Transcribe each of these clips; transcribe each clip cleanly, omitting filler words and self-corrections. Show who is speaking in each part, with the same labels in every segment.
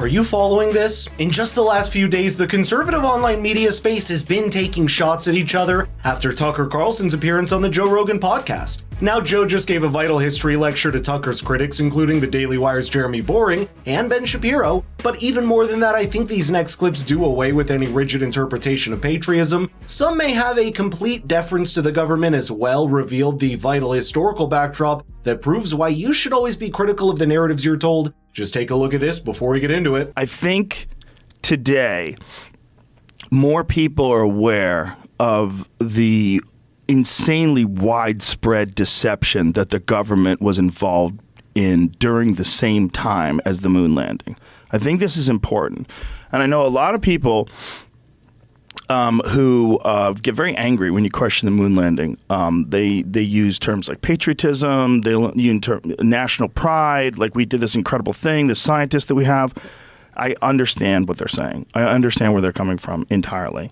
Speaker 1: Are you following this? In just the last few days, the conservative online media space has been taking shots at each other after Tucker Carlson's appearance on the Joe Rogan podcast. Now, Joe just gave a vital history lecture to Tucker's critics, including the Daily Wire's Jeremy Boring and Ben Shapiro. But even more than that, I think these next clips do away with any rigid interpretation of patriotism. Some may have a complete deference to the government as well, revealed the vital historical backdrop that proves why you should always be critical of the narratives you're told. Just take a look at this before we get into it.
Speaker 2: I think today more people are aware of the insanely widespread deception that the government was involved in during the same time as the moon landing. I think this is important. And I know a lot of people who get very angry when you question the moon landing. They use terms like patriotism, they use national pride, like we did this incredible thing, the scientists that we have. I understand what they're saying. I understand where they're coming from entirely.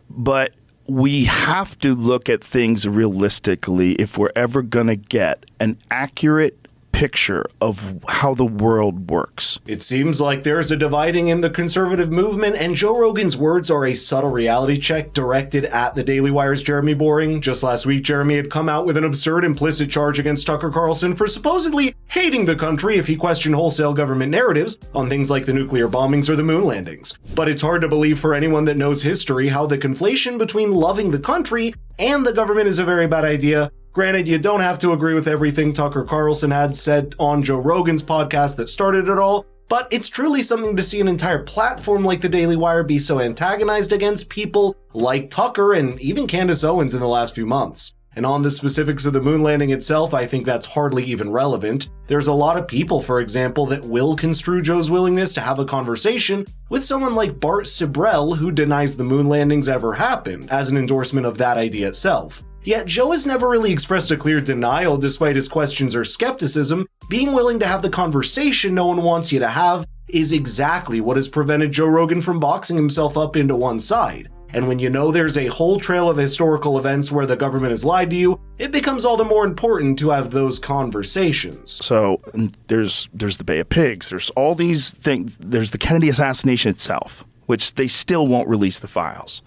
Speaker 2: But we have to look at things realistically if we're ever going to get an accurate picture of how the world works.
Speaker 1: It seems like there's a dividing in the conservative movement, and Joe Rogan's words are a subtle reality check directed at the Daily Wire's Jeremy Boring. Just last week, Jeremy had come out with an absurd implicit charge against Tucker Carlson for supposedly hating the country if he questioned wholesale government narratives on things like the nuclear bombings or the moon landings. But it's hard to believe for anyone that knows history how the conflation between loving the country and the government is a very bad idea. Granted, you don't have to agree with everything Tucker Carlson had said on Joe Rogan's podcast that started it all, but it's truly something to see an entire platform like the Daily Wire be so antagonized against people like Tucker and even Candace Owens in the last few months. And on the specifics of the moon landing itself, I think that's hardly even relevant. There's a lot of people, for example, that will construe Joe's willingness to have a conversation with someone like Bart Sibrel, who denies the moon landings ever happened, as an endorsement of that idea itself. Yet Joe has never really expressed a clear denial despite his questions or skepticism. Being willing to have the conversation no one wants you to have is exactly what has prevented Joe Rogan from boxing himself up into one side. And when you know there's a whole trail of historical events where the government has lied to you, it becomes all the more important to have those conversations.
Speaker 2: So there's the Bay of Pigs, there's all these things, there's the Kennedy assassination itself, which they still won't release the files.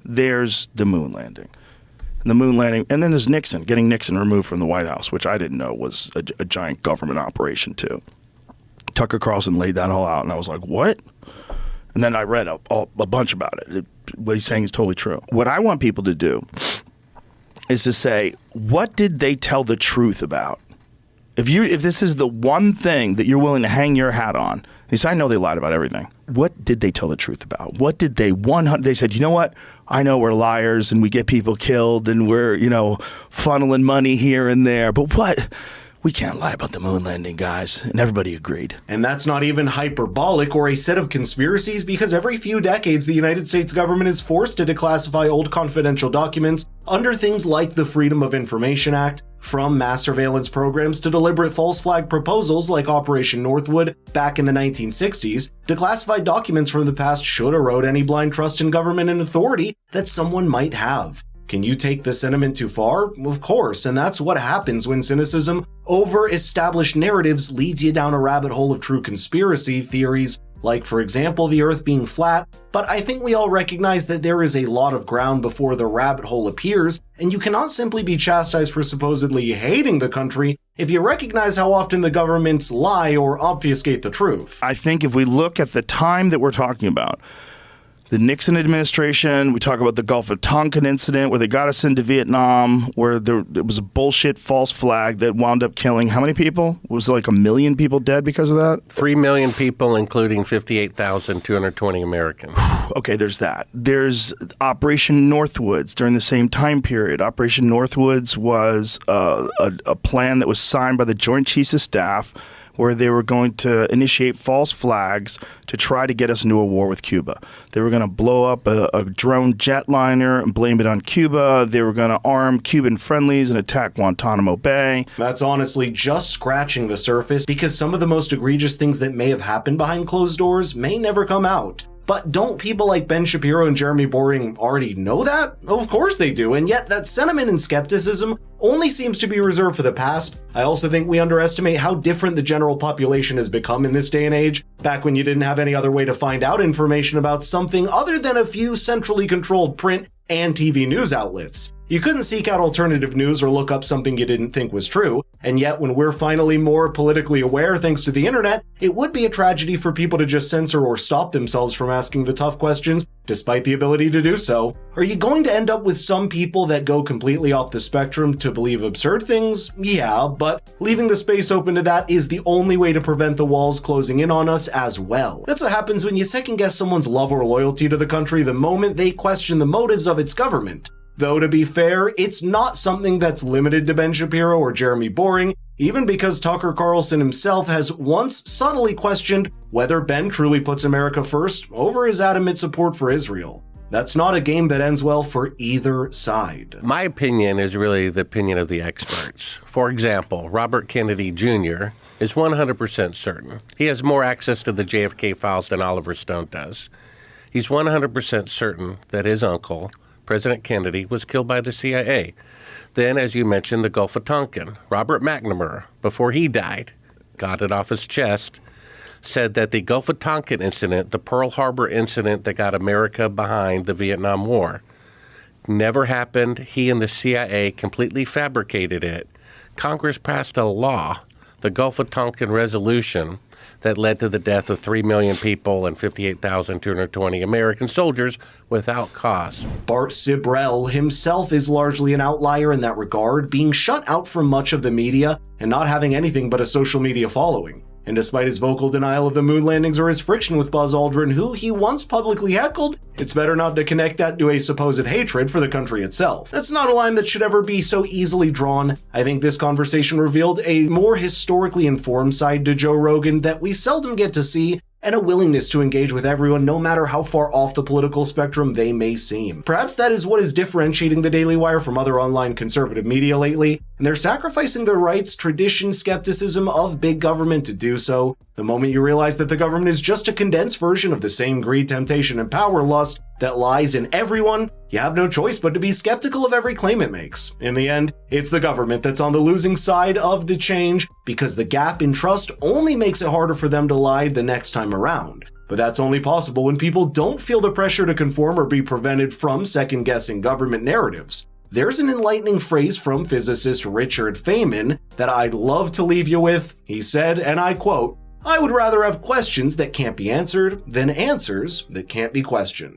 Speaker 2: There's the moon landing. The moon landing, and then there's Nixon, getting Nixon removed from the White House, which I didn't know was a giant government operation too. Tucker Carlson laid that all out, and I was like, what? And then I read a bunch about it. What he's saying is totally true. What I want people to do is to say, what did they tell the truth about? If this is the one thing that you're willing to hang your hat on, you say, I know they lied about everything. What did they tell the truth about? What did they They said, you know what? I know we're liars and we get people killed and we're, funneling money here and there. But what? We can't lie about the moon landing, guys. And everybody agreed.
Speaker 1: And that's not even hyperbolic or a set of conspiracies, because every few decades, the United States government is forced to declassify old confidential documents under things like the Freedom of Information Act, from mass surveillance programs to deliberate false flag proposals like Operation Northwood back in the 1960s. Declassified documents from the past should erode any blind trust in government and authority that someone might have. Can you take the sentiment too far? Of course, and that's what happens when cynicism over established narratives leads you down a rabbit hole of true conspiracy theories, like, for example, the Earth being flat. But I think we all recognize that there is a lot of ground before the rabbit hole appears, and you cannot simply be chastised for supposedly hating the country if you recognize how often the governments lie or obfuscate the truth.
Speaker 2: I think if we look at the time that we're talking about, the Nixon administration, we talk about the Gulf of Tonkin incident where they got us into Vietnam, where it was a bullshit false flag that wound up killing how many people? Was like 1 million people dead because of that?
Speaker 3: 3 million people, including 58,220 Americans.
Speaker 2: Okay, there's that. There's Operation Northwoods during the same time period. Operation Northwoods was a plan that was signed by the Joint Chiefs of Staff where they were going to initiate false flags to try to get us into a war with Cuba. They were going to blow up a drone jetliner and blame it on Cuba. They were going to arm Cuban friendlies and attack Guantanamo Bay.
Speaker 1: That's honestly just scratching the surface, because some of the most egregious things that may have happened behind closed doors may never come out. But don't people like Ben Shapiro and Jeremy Boring already know that? Of course they do, and yet that sentiment and skepticism only seems to be reserved for the past. I also think we underestimate how different the general population has become in this day and age, back when you didn't have any other way to find out information about something other than a few centrally controlled print and TV news outlets. You couldn't seek out alternative news or look up something you didn't think was true, and yet when we're finally more politically aware thanks to the internet, it would be a tragedy for people to just censor or stop themselves from asking the tough questions, despite the ability to do so. Are you going to end up with some people that go completely off the spectrum to believe absurd things? Yeah, but leaving the space open to that is the only way to prevent the walls closing in on us as well. That's what happens when you second guess someone's love or loyalty to the country the moment they question the motives of its government. Though to be fair, it's not something that's limited to Ben Shapiro or Jeremy Boring, even because Tucker Carlson himself has once subtly questioned whether Ben truly puts America first over his adamant support for Israel. That's not a game that ends well for either side.
Speaker 3: My opinion is really the opinion of the experts. For example, Robert Kennedy Jr. is 100% certain. He has more access to the JFK files than Oliver Stone does. He's 100% certain that his uncle, President Kennedy, was killed by the CIA. Then, as you mentioned, the Gulf of Tonkin. Robert McNamara, before he died, got it off his chest, said that the Gulf of Tonkin incident, the Pearl Harbor incident that got America behind the Vietnam War, never happened. He and the CIA completely fabricated it. Congress passed a law, the Gulf of Tonkin Resolution, that led to the death of 3 million people and 58,220 American soldiers without cause.
Speaker 1: Bart Sibrel himself is largely an outlier in that regard, being shut out from much of the media and not having anything but a social media following. And despite his vocal denial of the moon landings or his friction with Buzz Aldrin, who he once publicly heckled, it's better not to connect that to a supposed hatred for the country itself. That's not a line that should ever be so easily drawn. I think this conversation revealed a more historically informed side to Joe Rogan that we seldom get to see, and a willingness to engage with everyone no matter how far off the political spectrum they may seem. Perhaps that is what is differentiating the Daily Wire from other online conservative media lately, and they're sacrificing the rights, tradition, skepticism of big government to do so. The moment you realize that the government is just a condensed version of the same greed, temptation, and power lust that lies in everyone, you have no choice but to be skeptical of every claim it makes. In the end, it's the government that's on the losing side of the change, because the gap in trust only makes it harder for them to lie the next time around. But that's only possible when people don't feel the pressure to conform or be prevented from second-guessing government narratives. There's an enlightening phrase from physicist Richard Feynman that I'd love to leave you with. He said, and I quote, "I would rather have questions that can't be answered than answers that can't be questioned."